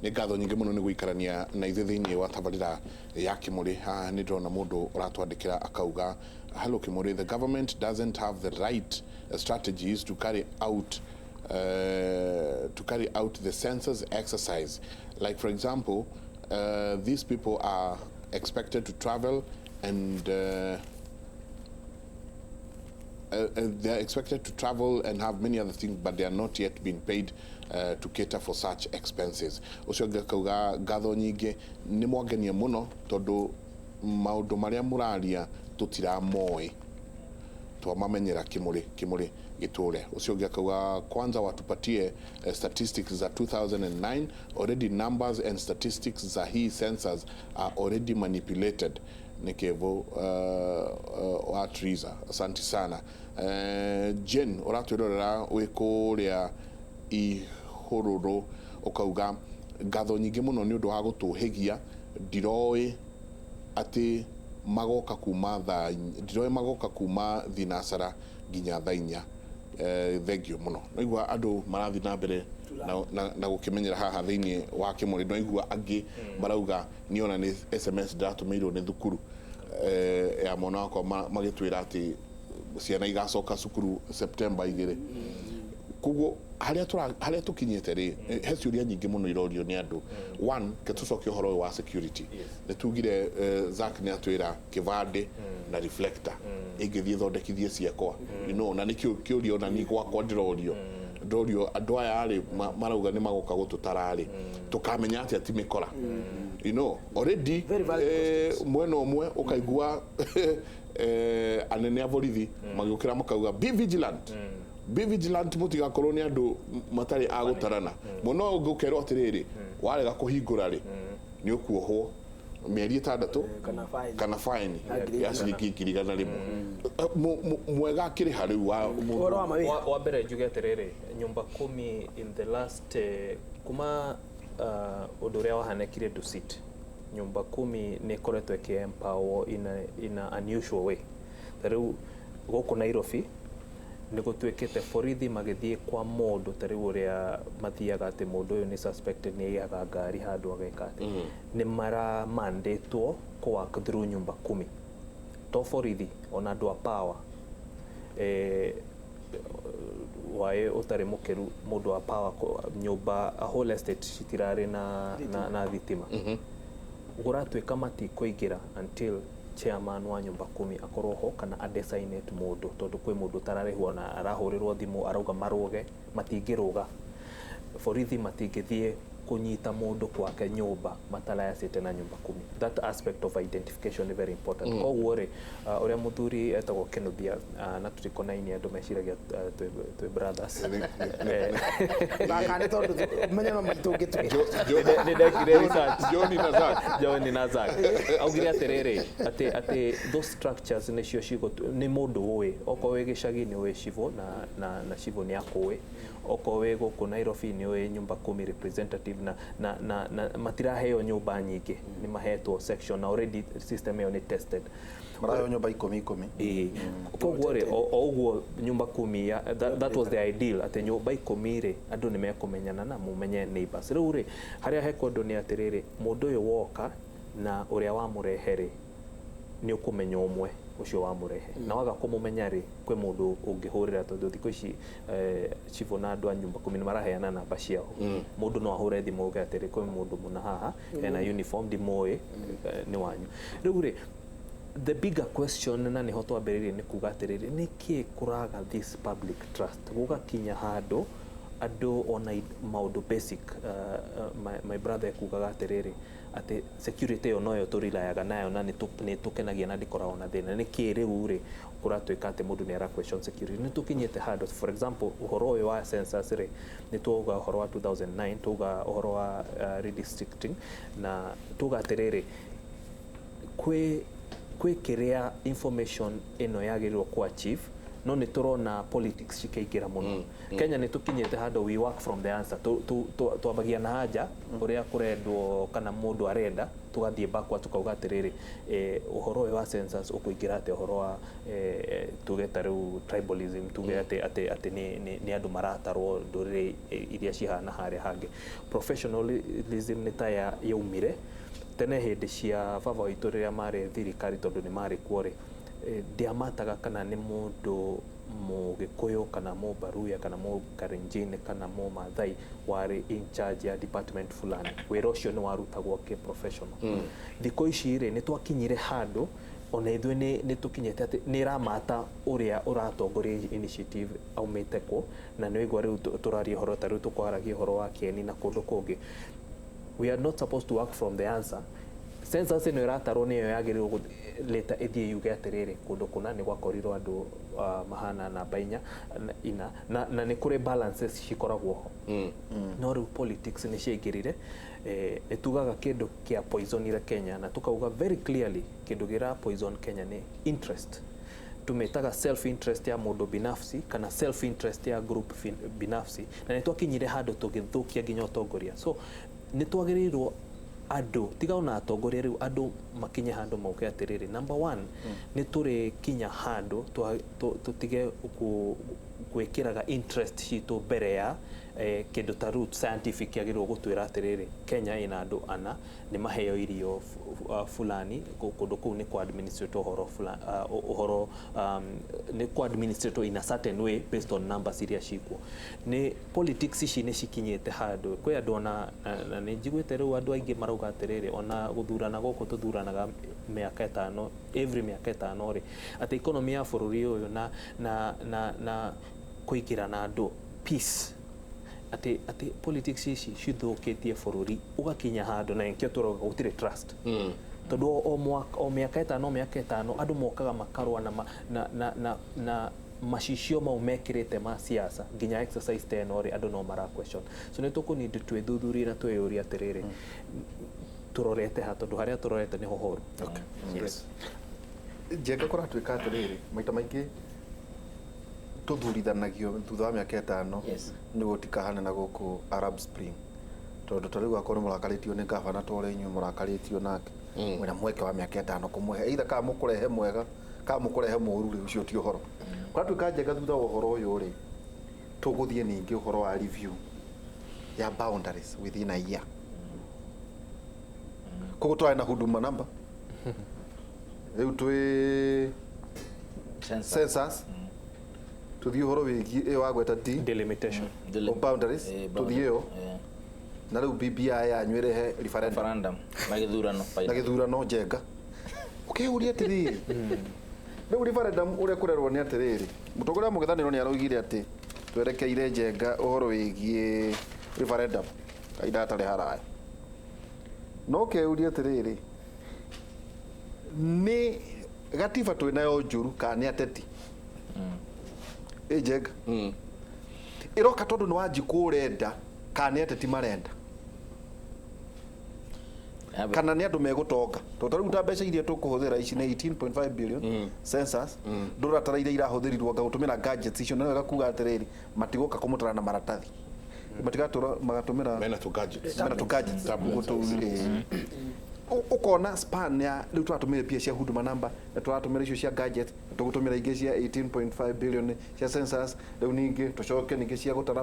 nĩ ngatho nyingĩ mũno nĩ gũikarania na ithuĩ thĩinĩ wa tabarĩra ya Kimũrĩ. Haha nĩ ndĩrona mũndũ ũratwandĩkĩra akauga, hello Kimũrĩ, the government doesn't have the right strategies to carry out the census exercise. Like for example, these people are expected to travel and they're expected to travel and have many other things, but they are not yet being paid to cater for such expenses. Ucio ngakauga ngatho nyingĩ nĩ mwangenia mũno tondũ maũndũ marĩa mũraria tutiramoĩ twamamenyera Kimũrĩ gĩtũre. Ucio ngakauga kwanza watupatie statistics za 2009. Already numbers and statistics za hii census are already manipulated. Nikevo wa Triza. Asante sana. Jen uratwirorera wikuria ihururu ukauga ngatho nyingĩ mũno nĩ ũndũ wa gũtũhĩgia. Ndiroĩ atĩ magoka kuma thinacara nginya thainya. Thengio mũno. Noigua andũ marathi na mbere na gũkĩmenyera haha thĩinĩ wa Kimũrĩ. Noigua angĩ marauga niona nĩ SMS ndatũmĩirwo nĩ thukuru ya mwana wakwa magĩtwĩra atĩ ciana igacoka cukuru September 2. Koguo harĩa tũkinyĩte rĩ, he ciũria nyingĩ mũno irorio nĩ andũ. One, ketũcokia ũhoro wa security. Nĩ tugire Zack nĩ atwĩra kĩbandĩ na reflector ĩngĩthiĩ thondekithie ciakwa. Na nĩ kĩũrio na nĩ gwakwa ndĩrorio. Ndorio andũ aya rĩ marauga nĩ magoka gũtũtara rĩ, tũkamenya atĩ ati mĩkora. Already mwena ũmwe ũkaigua anene a borithi magĩũkĩra makauga be vigilant mũtigakorwo nĩ andũ matarĩ agũtarana. Mũno ũngĩkerwo atĩrĩrĩ warega kũhingũra rĩ nĩ ũkuohwo mĩeri 6 kana fine ya ciringi 100 mwega kĩrĩ harĩ wa mbere njuge atĩrĩrĩ, nyumba 10 in the last kuma ũndũ ũrĩa wahanekire Dusit, nyumba 10 nĩ koretwo ĩkĩempower in a unusual way. Tarĩu gũkũ Nairobi nĩ gũtuĩkĩte borithi magĩthiĩ kwa mũndũ tarĩu ũrĩa mathiaga atĩ mũndũ ũyũ nĩ suspected nĩ aigaga ngari handũ ageka atĩ nĩ mara mandatwo work through nyumba 10. To borithi ona andũ a power wae ũtarĩ mũkĩru mũndũ wa power nyumba a whole estate citirarĩ na thitima. Gũratuĩka matikũingĩra until chairman wa nyumba 10 akorwo ho kana adesignate mũndũ, tondũ kwĩ mũndũ tararĩhwo na arahũrĩrwo thimũ arauga marũge matingĩrũga. Borithi matingĩthiĩ kunyita mũndũ kwake nyumba matarayacĩte na nyumba 10. That aspect of identification is very important. Koguo rĩ ũrĩa mũthuri etagwo Kenothia na tũtikonainie andũ meciragia twĩ brothers. Bakane tondũ menyana maitũngĩ nĩ ndekire research John na Zack augire atĩrĩrĩ atĩ those structures nĩcio cigo nĩ mũndũ ũĩ okorwo wĩ gĩcagi-inĩ ũĩ Chivo na Chivo nĩ akũĩ, okorwo wĩ gũkũ Nairobi nĩ ũĩ nyumba 10 representative na matiraheo nyumba nyingĩ, nĩ mahetwo section na already system ĩyo nĩ tested. Marayo nyumba 10. Koguo rĩ o ũguo nyumba 10 that was the ideal atĩ nyumba 10 rĩ andũ nĩ mekũmenyana na mumenye neighbors. Rĩu rĩ harĩa heko ũndũ nĩ atĩrĩrĩ, mũndũ ũyũ woka na ũrĩa wamũrehe rĩ nĩ ũkũmenya ũmwe ucio wamũrehe na waga kũmũmenya rĩ kwĩ mũndũ ũngĩhũrĩra, tondũ thikũ ici Chivo na andũ a nyumba 10 nĩ maraheana namba ciao. Mũndũ no ahũre thimũ auge atĩrĩ kwĩ mũndũ mũna haha ena uniform ndimũĩ nĩ wanyu. Rĩu rĩ the bigger question na nĩho twambĩrĩirie nĩ kuga atĩrĩrĩ nĩkĩ kũraga this public trust gũgakinya handũ andũ ona maũndũ basic. My brother kugaga atĩrĩrĩ atĩ security ĩyo noyo tũrilayaga nayo na nĩ tũkenagia na ndĩkoragwo na thĩna. Nĩkĩ rĩu rĩ kũratuĩka atĩ mũndũ nĩ ara question security? Nĩ tũkinyĩte handũ, for example ũhoro ũyũ wa census rĩ nĩ tuoga ũhoro wa 2009, tuoga ũhoro wa redistricting na tuoga atĩrĩrĩ kwĩ kĩrĩa information ĩno yagĩrĩirwo ku achieve, no nĩ tũrona politics cikaingĩra mũno. Kenya nĩ tũkinyĩte handũ we work from the answer, twambagia na haja ũrĩa kũrendwo kana mũndũ arenda tugathie backward tukauga atiriri uhoro wa census ukuingira ate uhoro wa tugeta riu tribalism tuge ate ni andu maratarwo ndurire iria cihana haria hangi. Professionalism ni ta yaumire tene hindi cia baba witũ rĩrĩa marĩ thirikari tondũ nĩ marĩ kuo-rĩ ndiamataga kana nĩ mũndũ Mũgĩkũyũ kana Mũbaruya kana Mũkalenjin kana Mũmathai warĩ in charge ya department fulani. Wĩra ũcio nĩ warutagwo kĩ-professional. Thikũ ici-rĩ nĩ twakinyire handũ ona ithuĩ nĩ tũkinyĩte atĩ nĩ ramata ũrĩa ũratongoria initiative aumĩte kũ, na nĩ wĩigua rĩu tũraria ũhoro ta rĩu tũkwaragia ũhoro wa kĩeni na kũndũ kũngĩ. We are not supposed to work from the answer. Census ĩno ĩratarwo nĩyo yagĩrĩirwo leta ĩthiĩ yuge atĩrĩrĩ kũndũ kũna nĩ gwakorirwo andũ mahana namba inya na nĩ kũrĩ balances cikoragwo ho. No rĩu politics nĩ ciaingĩrire, nĩ tugaga kĩndũ kĩa poisonire Kenya na tukauga very clearly kĩndũ gĩra poison Kenya nĩ interest. Tumetaga self interest ya mũndũ binafsi kana self interest ya group binafsi, na nĩ twakinyire handũ tũgĩthũkia nginya ũtongoria. So nĩ twagĩrĩirwo andũ tiga ona atongoria riu andũ makinye handũ mauke atiriri. Number one nĩ tũrĩ kinya handũ tutige gwĩkĩraga interest citũ mbere ya kĩndũ ta root scientific yagĩrĩirwo gũtwĩra atĩrĩrĩ Kenya ĩna andũ ana nĩ maheo irio fulani kũndũ kũu nĩ administrate ũhoro nĩ administrate in a certain way based on numbers iria cikuo. Nĩ politics ici nĩ cikinyĩte handũ kwĩ andũ ona nĩ njiguĩte rĩu andũ aingĩ marauga atĩrĩrĩ ona gũthurana gũkũ tũthuranaga mĩaka ĩtano every mĩaka ĩtano rĩ atĩ economy ya bũrũri ũyũ na kũingĩra na andũ peace ati politics ici cithũkĩtie bũrũri ũgakinya handũ na nkĩo tũroga gũtirĩ trust. Tondũ o mĩaka ĩtano andũ mokaga makarwa na macicio mau mekĩrĩte ma siasa nginya exercise ta ĩno rĩ andũ no mara question. So nĩ tũkũnindi twĩthuthurie na twĩyũrie atĩrĩrĩ tũrorete ha tondũ harĩa tũrorete nĩ hohoru. Yes. Njenga kũratuĩka atĩrĩrĩ maita maingĩ tuthurithanagio thutha wa mĩaka ĩtano nĩguo tikahane na gũkũ Arab Spring, tondũ ta rĩu akorwo mũrakarĩtio nĩ gavana tore inyuĩ mũrakarĩtio nake mwĩna mweke wa mĩaka ĩtano kũmũhe either kana mũkũrehe mwega kana mũkũrehe mũru rĩ ũcio ti ũhoro. Kũratuĩka Njenga thutha wa ũhoro ũyũ rĩ tũgũthiĩ ningĩ ũhoro wa review ya boundaries within a year. Koguo twarĩ na huduma number rĩu twĩ census tuthii uhoro wigi ĩyo wagweta ti delimitation of boundaries tuthii ĩyo na rĩu BBI yanywĩrehe referendum na gĩthurano Njenga ũkĩũria atĩrĩrĩ rĩu referendum ũrĩa kũrerwo nĩ atĩrĩrĩ mũtongoria wa mũng'ethanĩro nĩ araugire atĩ twerekeire Njenga ũhoro wĩgiĩ referendum kahinda gatarĩ haraya no ũkĩũria atĩrĩrĩ nĩ gatiba twĩnayo njũru kana nĩ ateti Njenga iroka tondu ni wanjikũ urenda kana ateti marenda kana ni andu megũtonga tondu rĩu ta mbeca iria tũkũhũthĩra ici nĩ 18.5 billion census ndũratara iria irahũthĩrirwo gũtũmĩra gadgets icio na gakuga atĩrĩrĩ matigũka kũmũtara na maratathi matigatũra magatũmĩra mena tu gadgets ukona span ya rĩu tũratũmĩra pia cia huduma number na tũratũmĩra icio cia gadget tũgũtũmĩra ingĩ cia 18.5 billion cia census rĩu ningĩ tũcoke ningĩ cia gũtara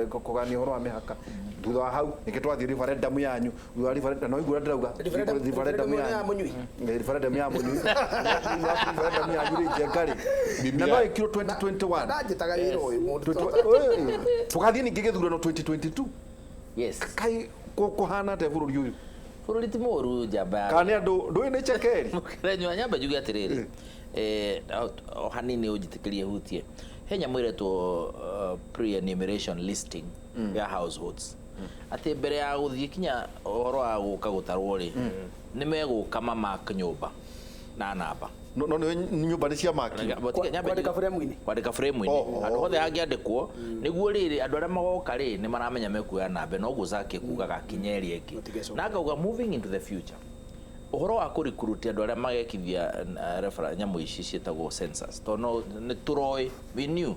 kũgania ũhoro wa mĩhaka thutha wa hau ningĩ twathiĩ referendum yanyu thutha wa referendum no igura ndĩrauga referendum ya mũnyui referendum yanyu rĩ Njenga rĩ na no ĩkirwo 2021 ndajĩtaga wĩra ũyũ mũndũ tũgathiĩ ningĩ gĩthurano 2022 kai kũhana atĩa bũrũri ũyũ bũrũri ti mũru Njamba kana andũ ndũĩ nĩ chekeri mũkerenywa Nyamba njuge atĩrĩrĩ o hanini ũnjĩtĩkĩrie hutie he nyamũ ĩretwo pre-enumeration listing ya households atĩ mbere ya gũthiĩ kinya ũhoro wa gũka gũtarwo rĩ nĩ megũka mamark nyũmba na namba no nĩ nyũmba nĩ cia maki kwandĩka frame-inĩ handũ hothe hangĩandĩkwo nĩguo rĩrĩ andũ arĩa magoka rĩ nĩ maramenya mekuoya namba no Zaki kugaga kinyeria ĩngĩ na ngauga moving into the future ũhoro wa kũrikuruti andũ arĩa magekithia nyamũ ici ciĩtagwo census tondũ nĩ tũroĩ we knew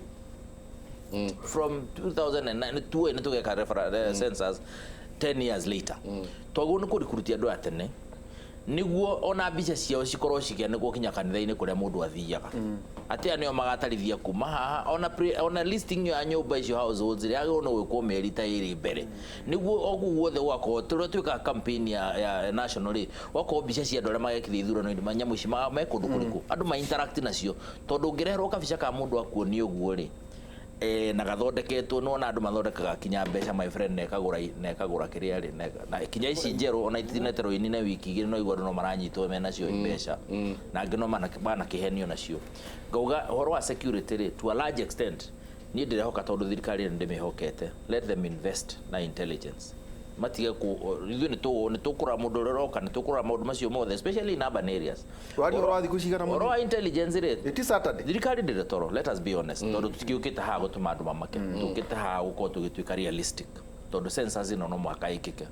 from 2009 nĩ tũgeka census 10 years later twaguo nĩ kũrikuruti andũ a tene niguo ona mbica ciao cikorwo cikia niguo kinya kanitha-inĩ kuria mundu athiaga atia nio magatarithia kuma haha ona listing ya nyumba icio households ria no gwikwo meri ta iri mbere niguo oguo wothe gwako twika campaign ya national wako mbica cia andũ arĩa magekithia ithurano manyamu ici mekundu kuriku andu ma interact nacio tondu ngirehwo kabica ka mundu akuonio guo ri na gathondeketwo no andu mathondekaga kinya mbeca my friend nekagura kiria ri na kinya ici njeru ona itinetero inine wiki igiri no igwa no maranyitwo mena cio mbeca na ngino mana kihenio nacio ngauga horo wa security ri to a large extent ni ndirehoka tondu thirikari ndimihokete let them invest na intelligence matige ku ithu ni tukura mundu roka ni tukura maundu macio mothe especially in urban areas wari oro thiku cigana mundu oro intelligence rate it is Saturday thirikari ndire toro let us be honest tondu tukiukite ha gutuma andu mamake tukite ha guko tugituika realistic tondu census ino no mwaka ikike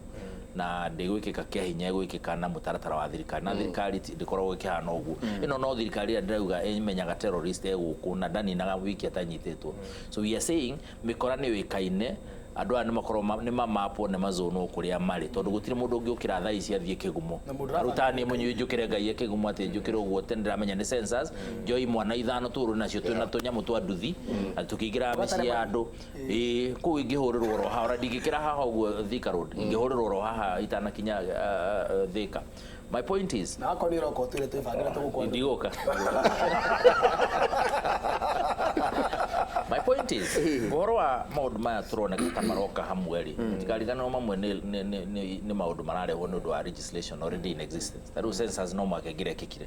na ndigwikika kia hinya gwikika na mutaratara wa thirikari na thirikari ndikorwo gikihana uguo ino no thirikari ndirauga imenyaga terrorist eguku na ndani na wiki atanyititwo so we are saying mikora ni wikaine andu aya nimakorwo ni mamapo ne mazono kuria mari tondu gutire mundu ungi ukira thaa ici athie kigumo arutani munyu njukire ngai kigumo ati njukire uguo tendera menya ni census njoi mwana ithano turu nacio twina tunyamu twa nduthi tukigira misi ya andu ku ingihurirwo ro haha ndigikira haha uguo Thika Road ingihurirwo ro haha itana kinya Thika. My point is na ko ni roko tire tubangira tuguko ndigoka my point is goro wa maundu maya turoneka ta maroka hamweri tikarigana mamwe ni maundu mararehwo ni undu wa legislation already in existence that census no makegire kikire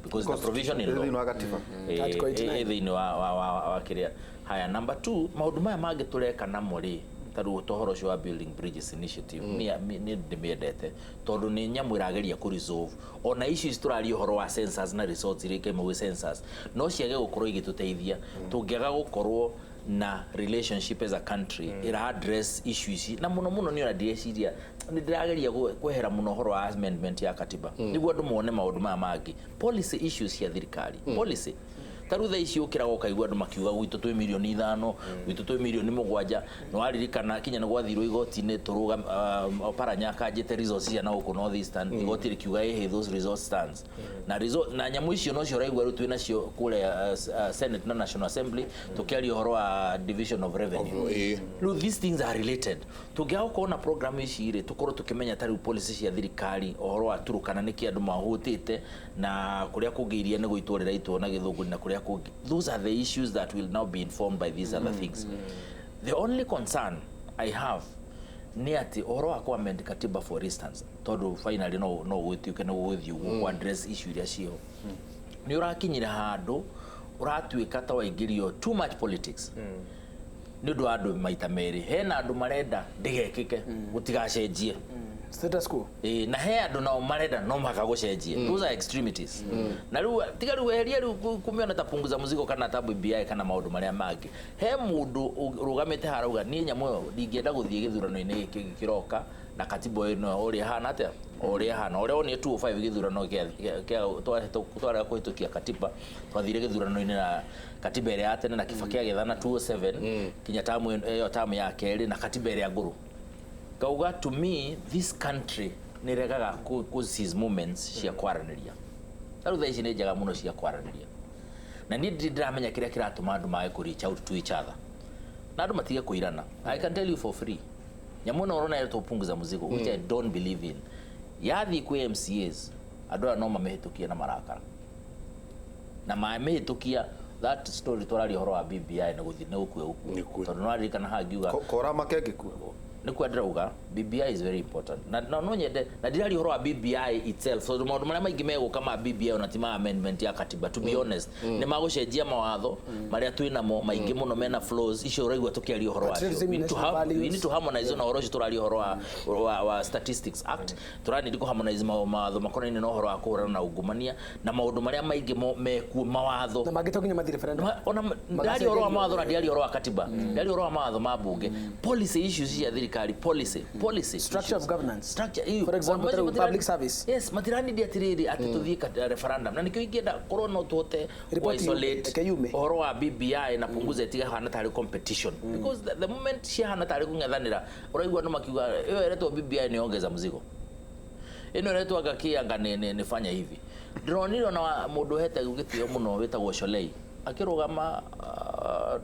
because the provision in law ni wa kiria haya number 2 maundu maya mage tureka namo ri taru tohoro cio building bridges initiative ni ndimiendete tondu ni nyamu irageria ku resolve ona issues turari horo wa census na results irike mu census no ciage gukorwo igituteithia tungiaga gukorwo na relationship as a country ira address issues na muno ni ona direciria ni ndirageria kwehera muno horo wa amendment ya katiba niguo andu mone maundu maya mangi policy issues cia thirikari policy tarutha icio kirago kaigwa andu makiuga gwitu 2 milioni 5 gwitu 2 milioni 7 no aririkana kinya ni gwathirwo igoti-ini turuga paranyaka njete resources ya na uko north eastern igoti rikiuga those resource stands na nyamu icio no cio raigwa rutu nacio kule Senate na National Assembly tukiaria horo wa division of revenue no these things are related tugiao kuona program ici ire tukorwo tukimenya tari policy cia thirikari horo wa turukana niki andu mahutite na kuria kugiria ni guitwarira itwo na githungu na kuria those are the issues that will now be informed by these other things. The only concern I have ni ati oro wa amend katiba for instance tondu finally no gwituke no guthiu ku address issue iria cio ni urakinyira handu uratuika ta waigirio too much politics ni ndu andu maita meri hena andu marenda ndigekike gutigacenjie status quo na he andu nao marenda no makagucenjie those are extremities na riu tiga heria riu kumiona ta punguza muzigo kana ta BBI kana maundu maria mangi he mundu rugamite harauga ni nyamu ndingienda guthie githurano-ini kiroka na katiba ino uri hana atia uri hana uri oni 205 githurano twara kuhitukia katiba twathire githurano-ini na katiba ria atene na kifakia gethana 207 kinya tamu ya keri na katiba ria nguru kauga to me this country ni regaga ku seize moments cia kwaraniria tarutha ici ni njaga muno cia kwaraniria na ni ndiramenya kiria kiratuma andu mae ku reach out to each other na andu matige kuirana I can tell you for free nyamu na orona yetu punguza muzigo which I don't believe in yathi ku MCAs andu no mamehitukia na marakara na mamehitukia that story torari horo wa BBI na guthi ne gukue tondu no aririkana hagiuga kora makenge ku ni kwadrauga BBI is very important na no nyende na dirari horo wa BBI itself so maundu maria maingi mego kama BBI unatima amendment ya katiba to be honest ni magucenjia mawatho maria twina mo maingi muno mena flaws icio raigwa tukiaria horo wa we need to harmonize na horo icio turaria horo wa statistics act turani ndiko harmonize mawatho makonaine na horo wa kuhurana na ungumania na maundu maria maingi meku mawatho na magitokinya mathi referendum ona ndari horo wa mawatho na ndari horo wa katiba ndari horo wa mawatho mabunge policy issues ya policy structure of governance structure for example public service yes matirani dia tiriri atututhie referendum na nikio ingenda korwo no tuote isolate horo wa BBI na punguza tiga hana tari competition because the moment she hana tari kungethanira uraigwa no makiuga iyo ereto BBI ni ongeza mzigo ino retwaga kianga nifanya hivi ndroniro na mundu hete gugitio muno wetagwo Sholei akirugama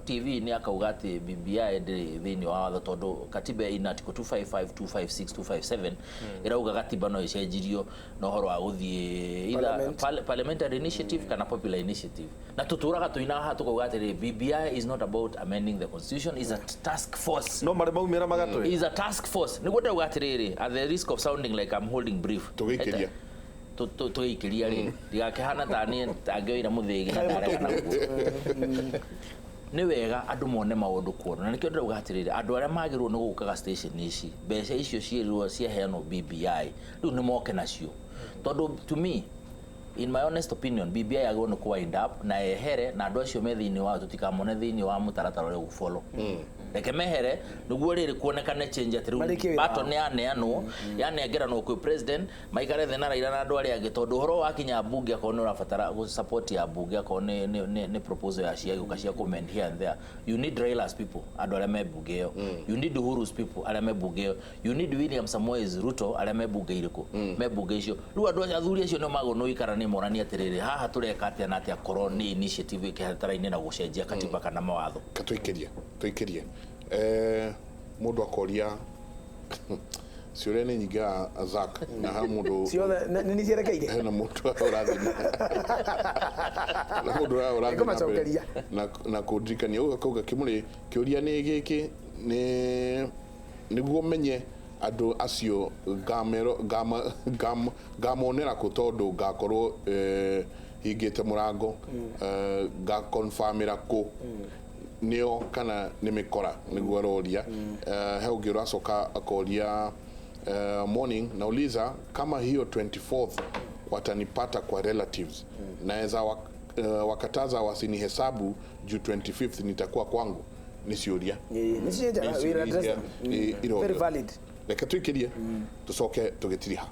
TV ni akauga ati BBI ndi thini wa watho tondu katiba ina article 255 256 257 irauga katiba no icenjirio no horo wa guthie either parliamentary initiative kana popular initiative na tuturaga tuina ha tukauga ati BBI is not about amending the constitution, is a task force. No mare maumira magatwe is a task force ni gwenda uga ati at the risk of sounding like I'm holding brief tugikiria tuikiria ri digakehana tani angioira muthigi na ndarega ni wega andu mone maundu kuona na nikio ndauga atiriri andu aria magirwo ni gukaga station ici mbeca icio ciirirwo ciaheanwo BBI riu ni moke nacio tondu to me in my honest opinion BBI agwo no ku wind up na ehere na andu acio me thiini wa tutikamone thiini wa mutaratara uri gufollow reke mehere niguo riri kuonekane change ati riu bato ni aneanwo yanengeranwo kwi president maikare thena Raila na andu aria angi tondu horo wakinya bunge akone urabatara gu support ya bunge akone ni proposal ya cia guka cia comment here and there. You need Raila's people andu aria me bunge yo, you need Uhuru's people aria me bunge yo, you need William Samoei Ruto aria me bunge iriku me bunge icio riu andu athuri acio no magono ikara ni morani atiriri haha tureka atia na atia korwo ni initiative ikihatara-ini na gucenjia katiba kana mawatho tuikirie mundu akoria ciuria ni nyinga Zak na ha mundu ciothe ni cierekeire na mundu urathina na mundu urathina na kudrikania ukauga kimuri kiuria ni giki ni niguo menye andu acio gamonera ku tondu gakorwo hingite murango ga confirmira ku nio kana ni mikora niguo roria he ungi uracoka akoria morning nauliza kama hiyo 24th watanipata kwa relatives naweza wakataza wasinihesabu juu 25th nitakuwa kwangu ni ciuria very valid reke tuikirie tucoke tugitiriha